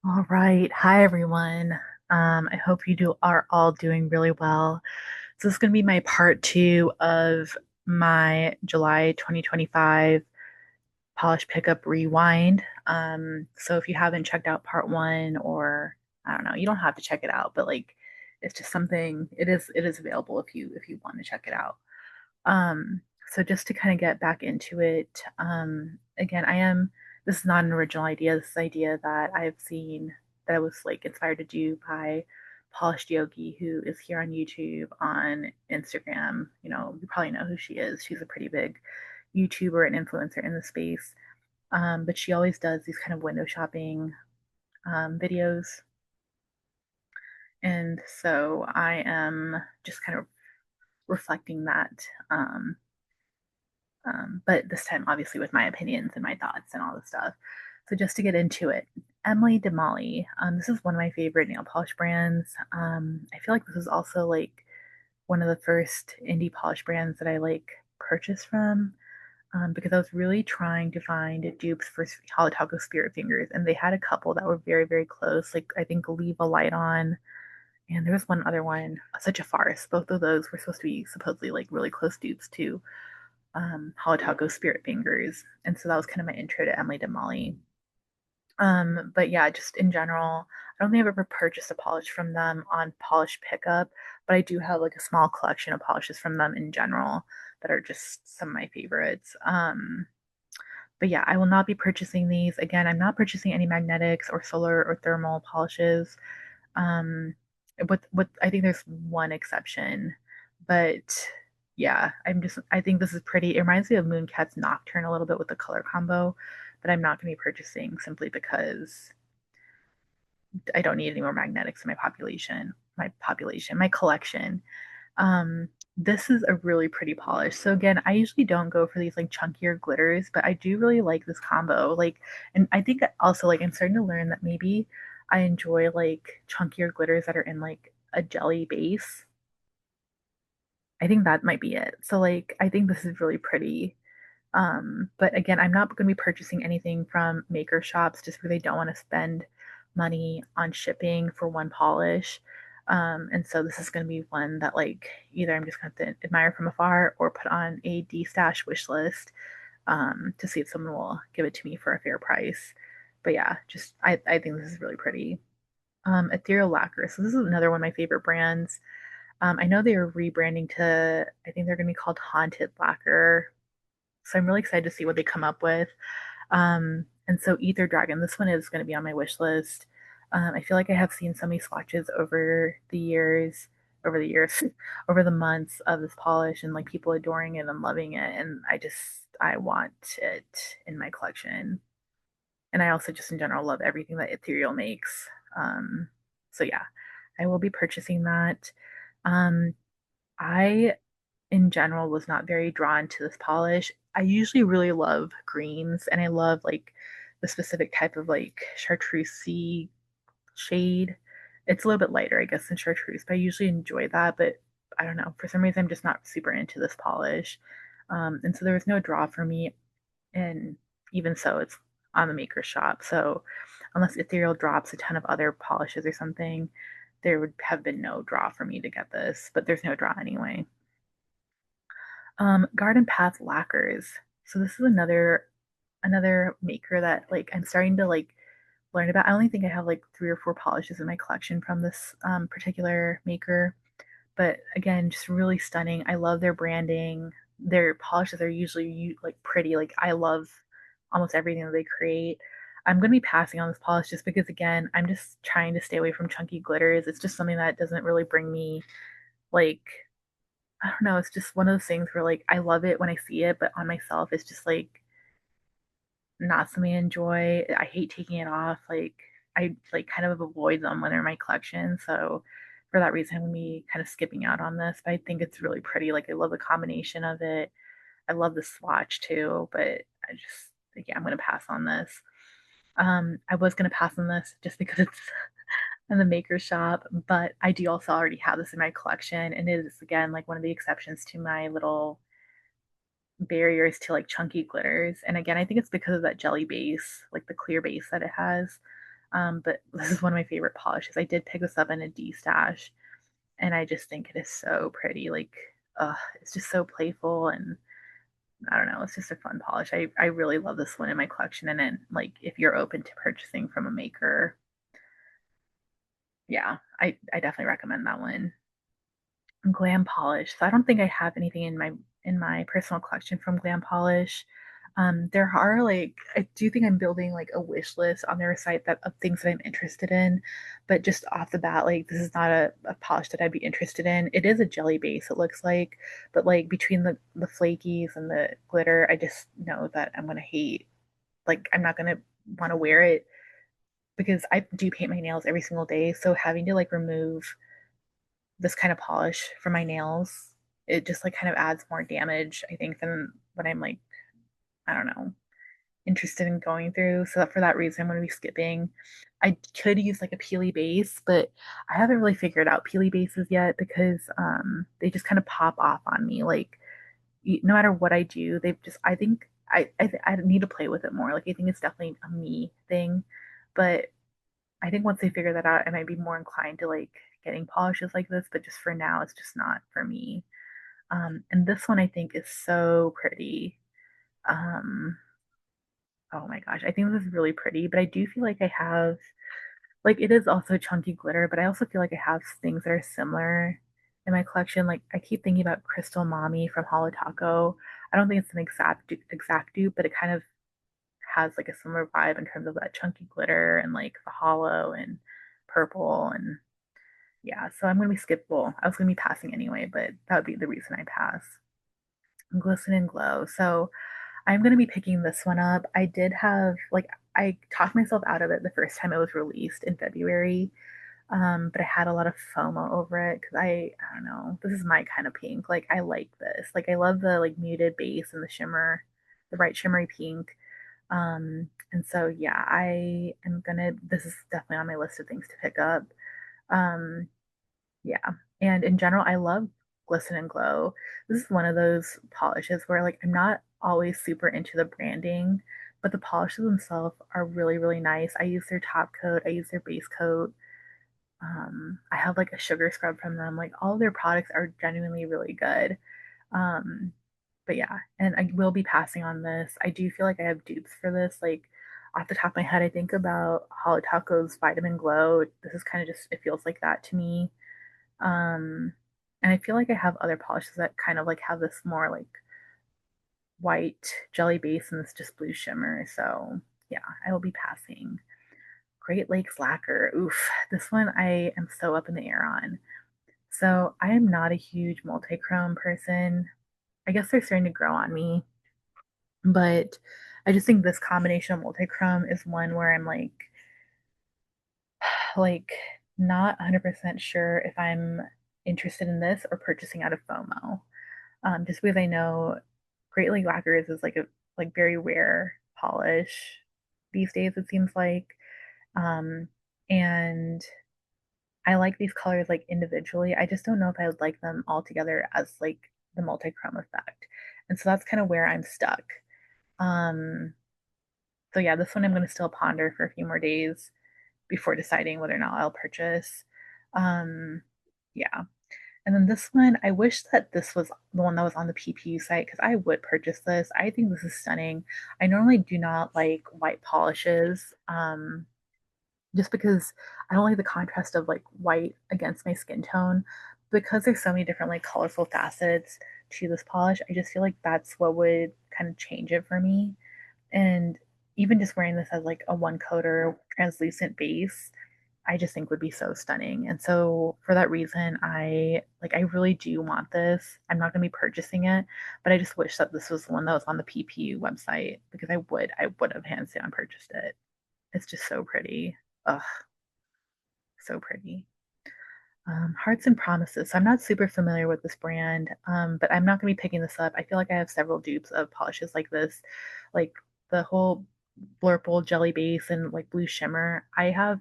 All right. Hi, everyone. I hope are all doing really well. So this is going to be my part two of my July 2025 Polish Pickup Rewind. So if you haven't checked out part one, or I don't know, you don't have to check it out, but like it's just something it is available if you want to check it out. Um, so just to kind of get back into it, again, this is not an original idea. This is an idea that I've seen that I was like inspired to do by Polished Yogi, who is here on YouTube, on Instagram. You probably know who she is. She's a pretty big YouTuber and influencer in the space. But she always does these kind of window shopping videos. And so I am just kind of reflecting that. But this time, obviously, with my opinions and my thoughts and all this stuff. So, just to get into it, Emily DeMolly. This is one of my favorite nail polish brands. I feel like this is also like one of the first indie polish brands that I like purchased from because I was really trying to find dupes for Holotaco Spirit Fingers, and they had a couple that were very, very close. Like I think Leave a Light On, and there was one other one, Such a Farce. Both of those were supposed to be supposedly like really close dupes too Holotaco Spirit Fingers. And so that was kind of my intro to Emily DeMolly. But yeah, just in general, I don't think I've ever purchased a polish from them on polish pickup, but I do have like a small collection of polishes from them in general that are just some of my favorites. But yeah, I will not be purchasing these. Again, I'm not purchasing any magnetics or solar or thermal polishes. Um, with I think there's one exception, but yeah, I think this is pretty. It reminds me of Mooncat's Nocturne a little bit with the color combo, but I'm not going to be purchasing simply because I don't need any more magnetics in my collection. Um, this is a really pretty polish. So again, I usually don't go for these like chunkier glitters, but I do really like this combo. Like, and I think also like I'm starting to learn that maybe I enjoy like chunkier glitters that are in like a jelly base. I think that might be it. So like I think this is really pretty. But again, I'm not going to be purchasing anything from maker shops just because I don't want to spend money on shipping for one polish. And so this is going to be one that like either I'm just going to admire from afar or put on a D-stash wish list to see if someone will give it to me for a fair price. But yeah, just I think this is really pretty. Ethereal Lacquer. So this is another one of my favorite brands. I know they are rebranding to, I think they're going to be called Haunted Lacquer, so I'm really excited to see what they come up with. And so Ether Dragon, this one is going to be on my wish list. I feel like I have seen so many swatches over the years, over the months of this polish, and like people adoring it and loving it. And I want it in my collection. And I also just in general love everything that Ethereal makes. Um, so yeah, I will be purchasing that. Um, I in general was not very drawn to this polish. I usually really love greens and I love like the specific type of like chartreusey shade. It's a little bit lighter, I guess, than chartreuse, but I usually enjoy that. But I don't know, for some reason, I'm just not super into this polish. And so there was no draw for me. And even so, it's on the maker shop. So unless Ethereal drops a ton of other polishes or something, there would have been no draw for me to get this, but there's no draw anyway. Garden Path lacquers. So this is another maker that like I'm starting to like learn about. I only think I have like three or four polishes in my collection from this particular maker, but again, just really stunning. I love their branding. Their polishes are usually like pretty. Like I love almost everything that they create. I'm going to be passing on this polish just because again, I'm just trying to stay away from chunky glitters. It's just something that doesn't really bring me like I don't know, it's just one of those things where like I love it when I see it, but on myself it's just like not something I enjoy. I hate taking it off. Like I like kind of avoid them when they're in my collection. So for that reason, I'm gonna be kind of skipping out on this. But I think it's really pretty. Like I love the combination of it. I love the swatch too, but I just like, yeah, I'm gonna pass on this. I was gonna pass on this just because it's in the maker shop, but I do also already have this in my collection, and it is again like one of the exceptions to my little barriers to like chunky glitters. And again, I think it's because of that jelly base, like the clear base that it has. But this is one of my favorite polishes. I did pick this up in a D stash, and I just think it is so pretty. Like, it's just so playful, and I don't know, it's just a fun polish. I really love this one in my collection. And then, like, if you're open to purchasing from a maker, yeah, I definitely recommend that one. Glam Polish. So I don't think I have anything in my personal collection from Glam Polish. There are like I do think I'm building like a wish list on their site that of things that I'm interested in, but just off the bat, like this is not a polish that I'd be interested in. It is a jelly base, it looks like, but like between the flakies and the glitter, I just know that I'm gonna hate. Like I'm not gonna want to wear it because I do paint my nails every single day, so having to like remove this kind of polish for my nails, it just like kind of adds more damage, I think, than what I'm like, I don't know, interested in going through. So for that reason, I'm going to be skipping. I could use like a peely base, but I haven't really figured out peely bases yet because they just kind of pop off on me. Like no matter what I do, they've just I think I need to play with it more. Like I think it's definitely a me thing, but I think once they figure that out, I might be more inclined to like getting polishes like this. But just for now, it's just not for me. And this one I think is so pretty. Um, oh my gosh, I think this is really pretty. But I do feel like I have like it is also chunky glitter, but I also feel like I have things that are similar in my collection. Like I keep thinking about Crystal Mommy from Holo Taco. I don't think it's an exact dupe, but it kind of has like a similar vibe in terms of that chunky glitter and like the hollow and purple and yeah. So I'm gonna be skippable. I was gonna be passing anyway, but that would be the reason I pass. Glisten and Glow. So I'm gonna be picking this one up. I did have like I talked myself out of it the first time it was released in February, but I had a lot of FOMO over it because I don't know. This is my kind of pink. Like I like this. Like I love the like muted base and the shimmer, the bright shimmery pink. And so yeah, I am gonna. This is definitely on my list of things to pick up. Um, yeah, and in general, I love Glisten and Glow. This is one of those polishes where like I'm not always super into the branding, but the polishes themselves are really really nice. I use their top coat. I use their base coat. I have like a sugar scrub from them. Like all of their products are genuinely really good. Um, but yeah, and I will be passing on this. I do feel like I have dupes for this. Like off the top of my head, I think about Holo Taco's Vitamin Glow. This is kind of just, it feels like that to me. Um, and I feel like I have other polishes that kind of like have this more like white jelly base and this just blue shimmer. So yeah, I will be passing. Great Lakes Lacquer. Oof, this one I am so up in the air on. So I am not a huge multi-chrome person. I guess they're starting to grow on me. But I just think this combination of multi-chrome is one where I'm like not 100% sure if I'm interested in this or purchasing out of FOMO. Just because I know Great Lake Lacquers is like a like very rare polish these days, it seems like. Um, and I like these colors like individually. I just don't know if I would like them all together as like the multi-chrome effect. And so that's kind of where I'm stuck. Um, So yeah, this one I'm going to still ponder for a few more days before deciding whether or not I'll purchase. Um, yeah. And then this one, I wish that this was the one that was on the PPU site because I would purchase this. I think this is stunning. I normally do not like white polishes, just because I don't like the contrast of like white against my skin tone. Because there's so many different like colorful facets to this polish, I just feel like that's what would kind of change it for me. And even just wearing this as like a one coater translucent base, I just think would be so stunning. And so for that reason, I really do want this. I'm not going to be purchasing it, but I just wish that this was the one that was on the PPU website because I would have hands down purchased it. It's just so pretty. Ugh, so pretty. Hearts and Promises. So I'm not super familiar with this brand, but I'm not going to be picking this up. I feel like I have several dupes of polishes like this, like the whole Blurple jelly base and like blue shimmer. I have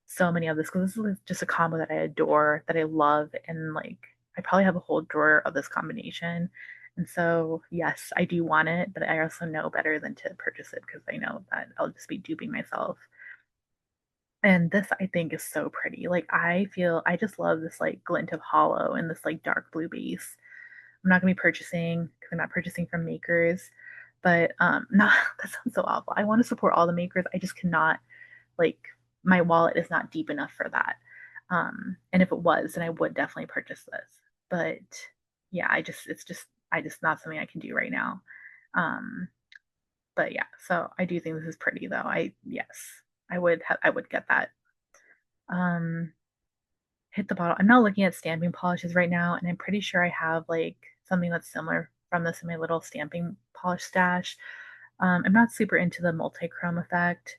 so many of this because this is just a combo that I adore, that I love, and like I probably have a whole drawer of this combination. And so, yes, I do want it, but I also know better than to purchase it because I know that I'll just be duping myself. And this I think is so pretty. Like I feel I just love this like glint of hollow and this like dark blue base. I'm not gonna be purchasing because I'm not purchasing from makers, but not that sounds so awful. I want to support all the makers. I just cannot like my wallet is not deep enough for that. And if it was, then I would definitely purchase this. But yeah, it's just I just not something I can do right now. Um, but yeah, so I do think this is pretty though. I yes, I would get that. Um, hit the bottle. I'm not looking at stamping polishes right now, and I'm pretty sure I have like something that's similar from this in my little stamping polish stash. I'm not super into the multi-chrome effect,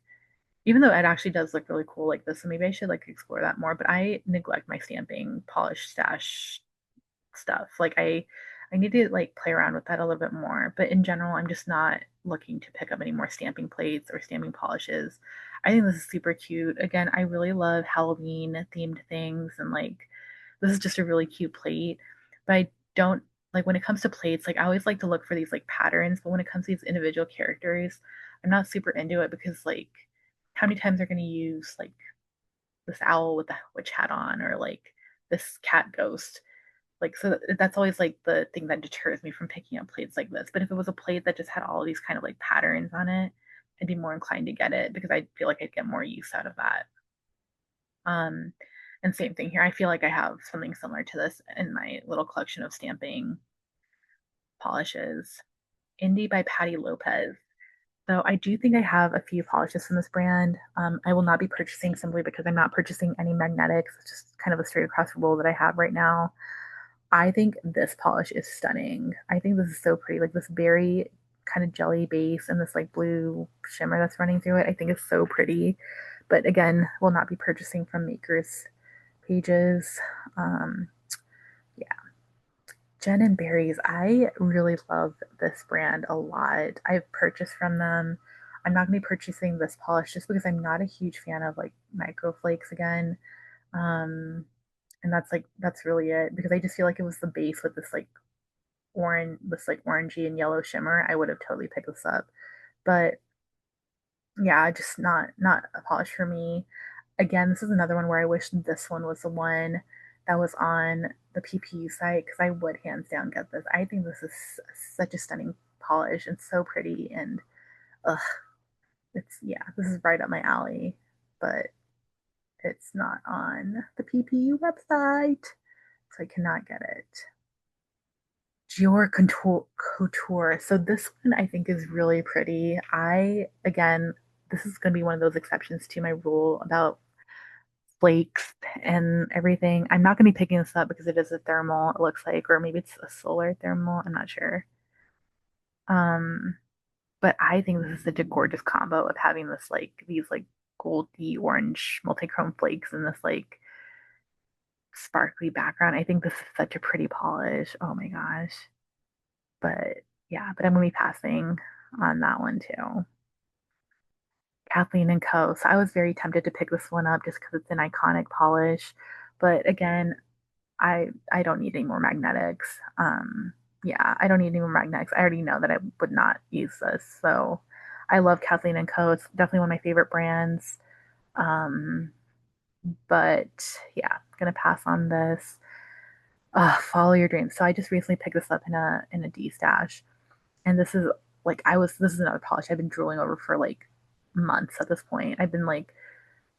even though it actually does look really cool like this. So maybe I should like explore that more. But I neglect my stamping polish stash stuff. Like I need to like play around with that a little bit more. But in general, I'm just not looking to pick up any more stamping plates or stamping polishes. I think this is super cute. Again, I really love Halloween themed things and like this is just a really cute plate. But I don't like when it comes to plates, like I always like to look for these like patterns, but when it comes to these individual characters, I'm not super into it because like how many times are going to use like this owl with the witch hat on or like this cat ghost like so that's always like the thing that deters me from picking up plates like this. But if it was a plate that just had all these kind of like patterns on it, I'd be more inclined to get it because I feel like I'd get more use out of that. Um, and same thing here. I feel like I have something similar to this in my little collection of stamping polishes. Indie by Patty Lopez. So I do think I have a few polishes from this brand. I will not be purchasing simply because I'm not purchasing any magnetics. It's just kind of a straight across rule that I have right now. I think this polish is stunning. I think this is so pretty. Like this very kind of jelly base and this like blue shimmer that's running through it. I think it's so pretty. But again, will not be purchasing from makers pages. Um, yeah, Jen and Berries. I really love this brand a lot. I've purchased from them. I'm not going to be purchasing this polish just because I'm not a huge fan of like micro flakes again. Um, and that's really it because I just feel like it was the base with this like orangey and yellow shimmer. I would have totally picked this up. But yeah, just not a polish for me. Again, this is another one where I wish this one was the one that was on the PPU site because I would hands down get this. I think this is such a stunning polish and so pretty and ugh, it's yeah, this is right up my alley. But it's not on the PPU website, so I cannot get it. Dior Couture. So this one I think is really pretty. Again, this is going to be one of those exceptions to my rule about flakes and everything. I'm not going to be picking this up because it is a thermal, it looks like, or maybe it's a solar thermal. I'm not sure. Um, but I think this is such a gorgeous combo of having this like these like goldy orange multi-chrome flakes and this like sparkly background. I think this is such a pretty polish. Oh my gosh. But yeah, but I'm gonna be passing on that one too. Kathleen and Co. So I was very tempted to pick this one up just because it's an iconic polish. But again, I don't need any more magnetics. Yeah, I don't need any more magnetics. I already know that I would not use this. So I love Kathleen and Co. It's definitely one of my favorite brands. Um, but yeah, gonna pass on this. Follow your dreams. So I just recently picked this up in a D stash. And this is this is another polish I've been drooling over for like months at this point. I've been like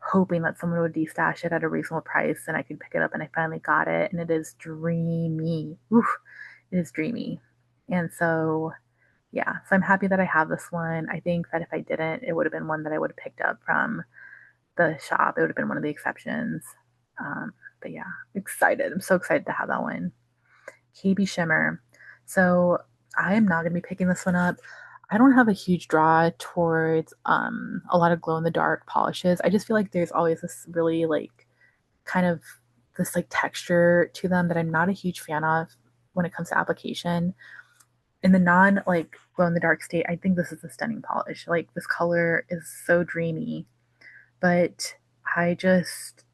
hoping that someone would destash it at a reasonable price and I could pick it up and I finally got it and it is dreamy. Oof, it is dreamy. And so yeah, so I'm happy that I have this one. I think that if I didn't, it would have been one that I would have picked up from the shop. It would have been one of the exceptions. Um, but yeah, excited. I'm so excited to have that one. KB Shimmer. So I am not going to be picking this one up. I don't have a huge draw towards a lot of glow in the dark polishes. I just feel like there's always this really like kind of this like texture to them that I'm not a huge fan of when it comes to application. In the non like glow in the dark state, I think this is a stunning polish. Like this color is so dreamy, but I just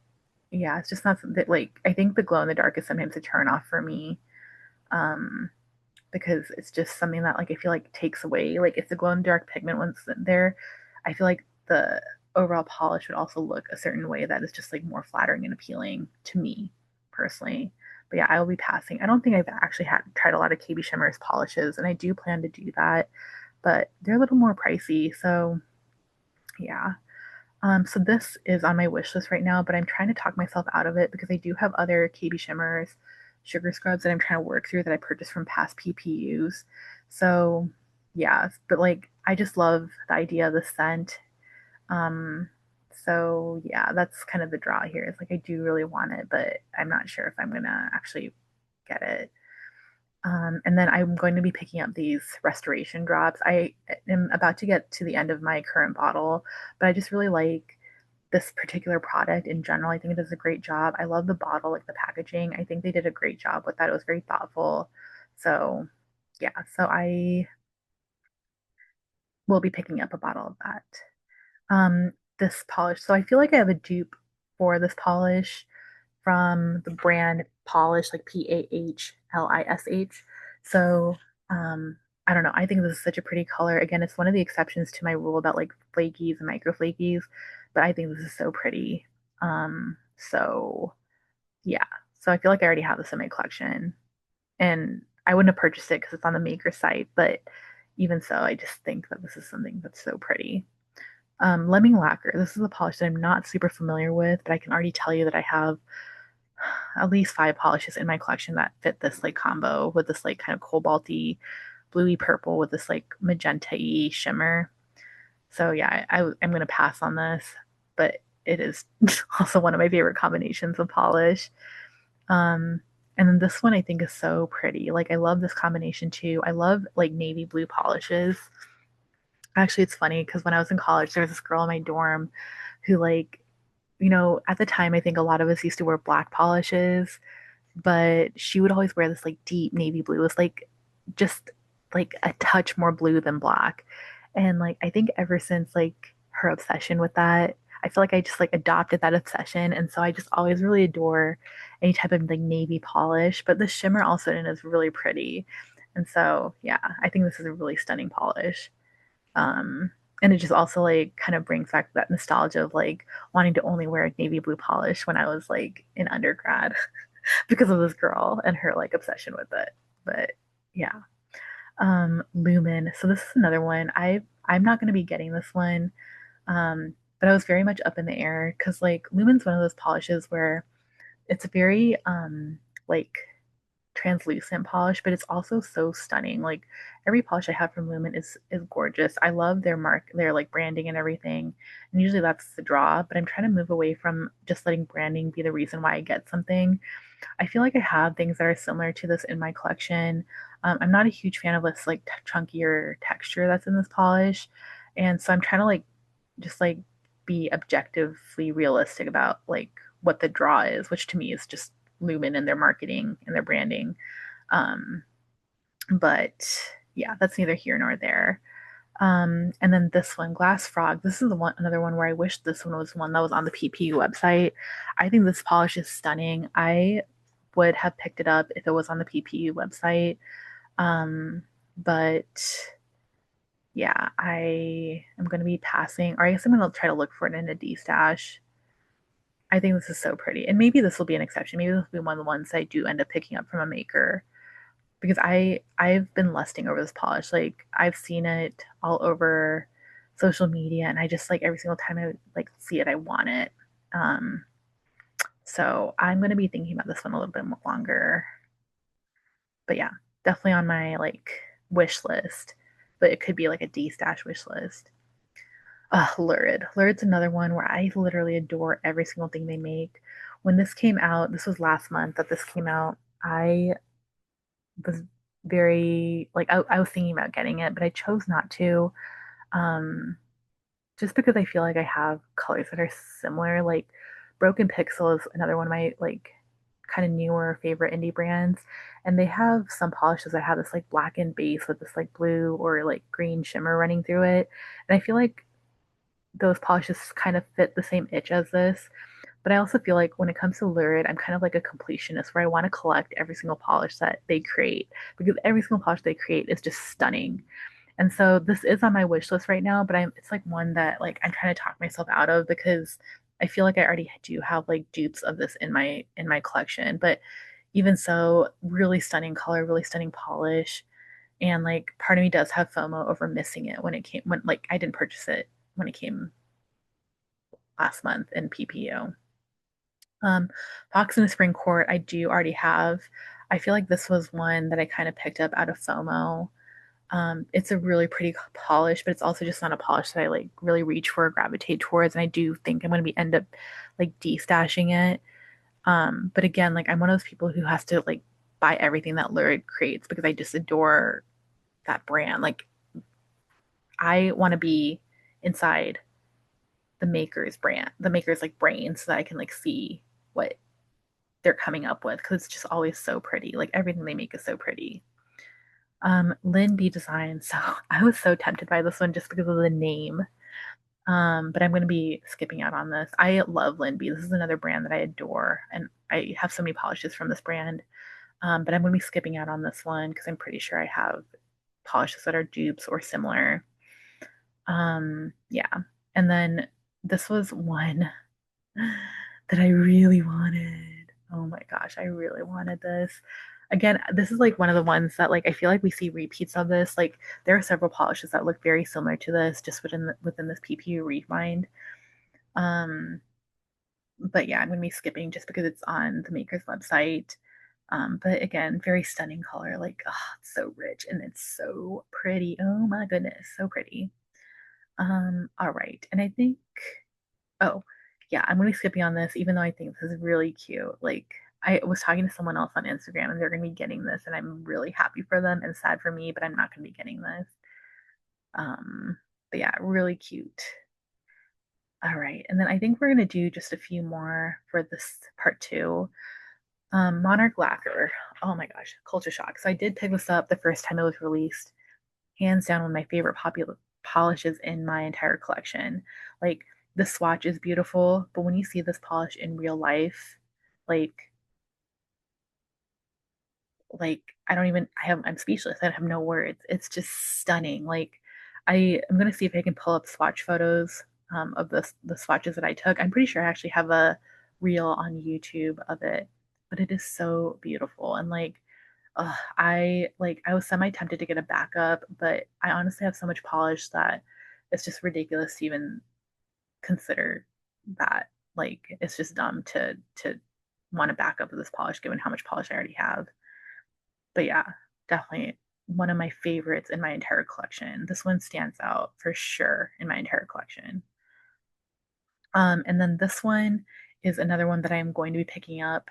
yeah, it's just not that like I think the glow in the dark is sometimes a turn off for me. Um, because it's just something that like I feel like takes away like if the glow in the dark pigment was there, I feel like overall polish would also look a certain way that is just like more flattering and appealing to me personally. But yeah, I will be passing. I don't think I've actually had tried a lot of KB Shimmers polishes, and I do plan to do that, but they're a little more pricey. So yeah. So this is on my wish list right now, but I'm trying to talk myself out of it because I do have other KB Shimmers sugar scrubs that I'm trying to work through that I purchased from past PPUs. So yeah, but like I just love the idea of the scent. Um, so yeah, that's kind of the draw here. It's like I do really want it, but I'm not sure if I'm gonna actually get it. And then I'm going to be picking up these restoration drops. I am about to get to the end of my current bottle, but I just really like this particular product in general. I think it does a great job. I love the bottle, like the packaging. I think they did a great job with that. It was very thoughtful. So, yeah, so I will be picking up a bottle of that. This polish. So I feel like I have a dupe for this polish from the brand Polish, like Pahlish. So I don't know. I think this is such a pretty color. Again, it's one of the exceptions to my rule about like flakies and micro flakies, but I think this is so pretty. So yeah. So I feel like I already have this in my collection, and I wouldn't have purchased it because it's on the maker site, but even so, I just think that this is something that's so pretty. Lemming lacquer. This is a polish that I'm not super familiar with, but I can already tell you that I have at least five polishes in my collection that fit this like combo with this like kind of cobalty, bluey purple with this like magenta-y shimmer. So yeah, I'm gonna pass on this, but it is also one of my favorite combinations of polish. Um, and then this one I think is so pretty. Like I love this combination too. I love like navy blue polishes. Actually, it's funny because when I was in college, there was this girl in my dorm who like, at the time I think a lot of us used to wear black polishes, but she would always wear this like deep navy blue. It was like just like a touch more blue than black. And like I think ever since like her obsession with that, I feel like I just like adopted that obsession. And so I just always really adore any type of like navy polish. But the shimmer also in it is really pretty. And so yeah, I think this is a really stunning polish. Um, and it just also like kind of brings back that nostalgia of like wanting to only wear navy blue polish when I was like in undergrad because of this girl and her like obsession with it. But yeah. Lumen. So this is another one. I'm not gonna be getting this one. But I was very much up in the air because like Lumen's one of those polishes where it's very like translucent polish, but it's also so stunning. Like every polish I have from Lumen is gorgeous. I love their like branding and everything. And usually that's the draw, but I'm trying to move away from just letting branding be the reason why I get something. I feel like I have things that are similar to this in my collection. I'm not a huge fan of this like chunkier texture that's in this polish, and so I'm trying to like just like be objectively realistic about like what the draw is, which to me is just Lumen and their marketing and their branding. Um, but yeah, that's neither here nor there. And then this one, Glass Frog. This is the one, another one where I wish this one was one that was on the PPU website. I think this polish is stunning. I would have picked it up if it was on the PPU website. Um, but yeah, I am going to be passing, or I guess I'm going to try to look for it in a D stash. I think this is so pretty, and maybe this will be an exception. Maybe this will be one of the ones I do end up picking up from a maker because I've been lusting over this polish. Like I've seen it all over social media, and I just like every single time I like see it, I want it. Um, so I'm gonna be thinking about this one a little bit longer. But yeah, definitely on my like wish list. But it could be like a D stash wish list. Lurid. Lurid's another one where I literally adore every single thing they make. When this came out, this was last month that this came out. I was very like I was thinking about getting it, but I chose not to. Um, just because I feel like I have colors that are similar. Like Broken Pixel is another one of my like kind of newer favorite indie brands, and they have some polishes that have this like blackened base with this like blue or like green shimmer running through it, and I feel like those polishes kind of fit the same itch as this. But I also feel like when it comes to Lurid, I'm kind of like a completionist where I want to collect every single polish that they create because every single polish they create is just stunning. And so this is on my wish list right now, but it's like one that like I'm trying to talk myself out of because I feel like I already do have like dupes of this in my collection. But even so, really stunning color, really stunning polish. And like part of me does have FOMO over missing it when it came when like I didn't purchase it when it came last month in PPU. Fox in the Spring Court, I do already have. I feel like this was one that I kind of picked up out of FOMO. It's a really pretty polish, but it's also just not a polish that I like really reach for or gravitate towards. And I do think I'm going to be end up like de-stashing it. But again, like I'm one of those people who has to like buy everything that Lurid creates because I just adore that brand. Like I want to be inside the maker's brand, the maker's like brain, so that I can like see what they're coming up with because it's just always so pretty. Like everything they make is so pretty. Lynn B Design. So I was so tempted by this one just because of the name. But I'm going to be skipping out on this. I love Lynn B. This is another brand that I adore, and I have so many polishes from this brand. But I'm going to be skipping out on this one because I'm pretty sure I have polishes that are dupes or similar. Yeah. And then this was one that I really wanted. Oh my gosh, I really wanted this. Again, this is like one of the ones that like I feel like we see repeats of this. Like there are several polishes that look very similar to this just within this PPU Rewind. Um, but yeah, I'm gonna be skipping just because it's on the maker's website. But again, very stunning color. Like, oh, it's so rich and it's so pretty. Oh my goodness, so pretty. All right. And I think, oh, yeah, I'm gonna be skipping on this, even though I think this is really cute. Like, I was talking to someone else on Instagram and they're gonna be getting this, and I'm really happy for them and sad for me, but I'm not gonna be getting this. Um, but yeah, really cute. All right. And then I think we're gonna do just a few more for this part two. Monarch Lacquer. Oh my gosh, culture shock. So I did pick this up the first time it was released. Hands down one of my favorite popular polishes in my entire collection. Like the swatch is beautiful, but when you see this polish in real life, like like I don't even I'm speechless. I have no words. It's just stunning. Like I'm gonna see if I can pull up swatch photos of the swatches that I took. I'm pretty sure I actually have a reel on YouTube of it, but it is so beautiful and like I was semi tempted to get a backup, but I honestly have so much polish that it's just ridiculous to even consider that. Like it's just dumb to want a backup of this polish given how much polish I already have. But yeah, definitely one of my favorites in my entire collection. This one stands out for sure in my entire collection. And then this one is another one that I'm going to be picking up.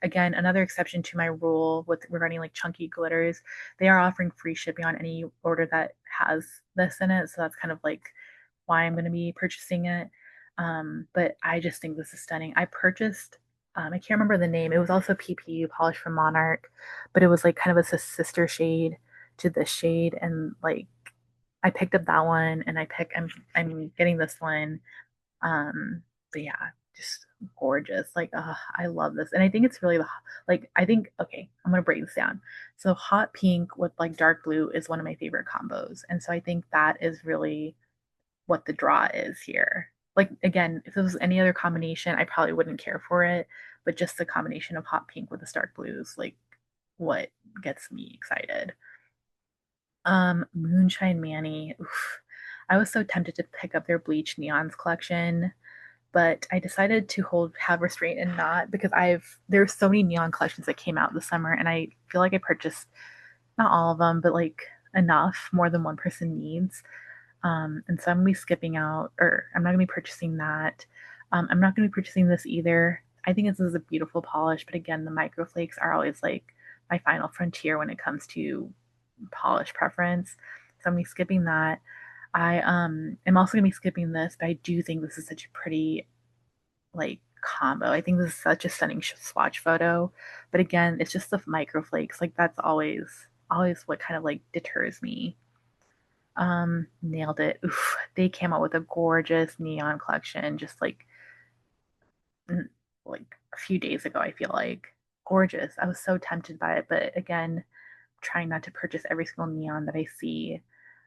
Again, another exception to my rule with regarding like chunky glitters. They are offering free shipping on any order that has this in it. So that's kind of like why I'm going to be purchasing it. But I just think this is stunning. I can't remember the name. It was also PPU polish from Monarch, but it was like kind of a sister shade to this shade. And like I picked up that one and I'm getting this one but yeah, just gorgeous. Like, I love this. And I think it's really like I think okay, I'm gonna break this down. So hot pink with like dark blue is one of my favorite combos. And so I think that is really what the draw is here. Like again, if it was any other combination, I probably wouldn't care for it. But just the combination of hot pink with the dark blues, like what gets me excited. Moonshine Manny. Oof. I was so tempted to pick up their Bleach Neons collection, but I decided to have restraint and not because there's so many neon collections that came out this summer, and I feel like I purchased not all of them, but like enough more than one person needs. And so I'm gonna be skipping out, or I'm not gonna be purchasing that. I'm not gonna be purchasing this either. I think this is a beautiful polish, but again, the microflakes are always like my final frontier when it comes to polish preference. So I'm gonna be skipping that. I am also gonna be skipping this, but I do think this is such a pretty like combo. I think this is such a stunning swatch photo. But again, it's just the microflakes. Like that's always what kind of like deters me. Nailed it. Oof, they came out with a gorgeous neon collection just like a few days ago, I feel like. Gorgeous. I was so tempted by it, but again, trying not to purchase every single neon that I see.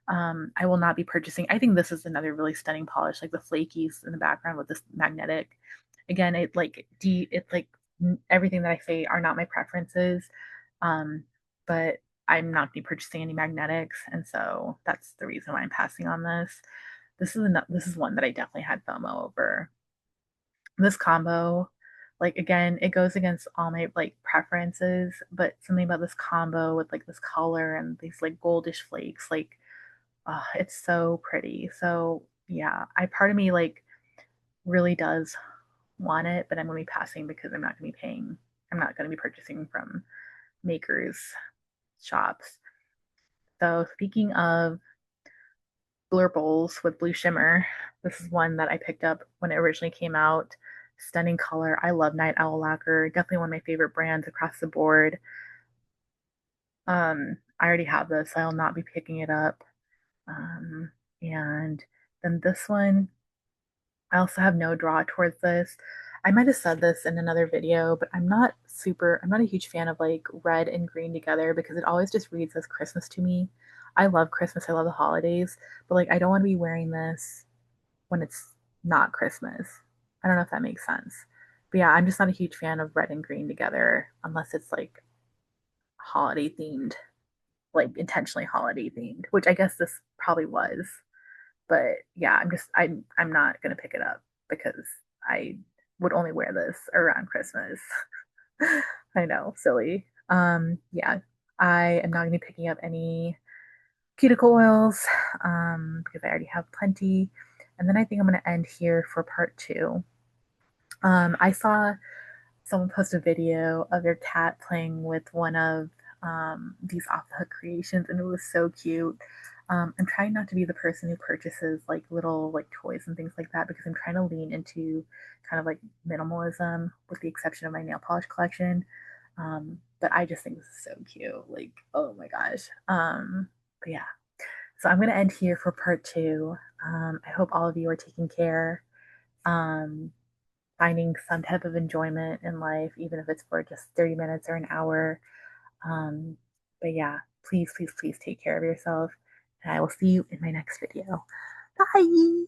I will not be purchasing. I think this is another really stunning polish, like the flakies in the background with this magnetic. Again, it's like everything that I say are not my preferences, um, but I'm not going to be purchasing any magnetics, and so that's the reason why I'm passing on this. This is one that I definitely had FOMO over. This combo, like again, it goes against all my like preferences, but something about this combo with like this color and these like goldish flakes, like it's so pretty. So yeah, I part of me like really does want it, but I'm gonna be passing because I'm not gonna be paying. I'm not gonna be purchasing from makers shops. So speaking of blurbles with blue shimmer, this is one that I picked up when it originally came out. Stunning color. I love Night Owl Lacquer. Definitely one of my favorite brands across the board. I already have this, so I'll not be picking it up. Um, and then this one, I also have no draw towards this. I might have said this in another video, but I'm not a huge fan of like red and green together because it always just reads as Christmas to me. I love Christmas, I love the holidays, but like I don't want to be wearing this when it's not Christmas. I don't know if that makes sense. But yeah, I'm just not a huge fan of red and green together unless it's like holiday themed, like intentionally holiday themed, which I guess this probably was. But yeah, I'm not gonna pick it up because I would only wear this around Christmas. I know, silly. Yeah, I am not gonna be picking up any cuticle oils because I already have plenty. And then I think I'm gonna end here for part two. I saw someone post a video of their cat playing with one of these off the hook creations, and it was so cute. I'm trying not to be the person who purchases like little like toys and things like that because I'm trying to lean into kind of like minimalism, with the exception of my nail polish collection. But I just think this is so cute. Like, oh my gosh. But yeah, so I'm gonna end here for part two. I hope all of you are taking care. Um, Finding some type of enjoyment in life, even if it's for just 30 minutes or an hour. Um, but yeah, please, please, please take care of yourself. And I will see you in my next video. Bye.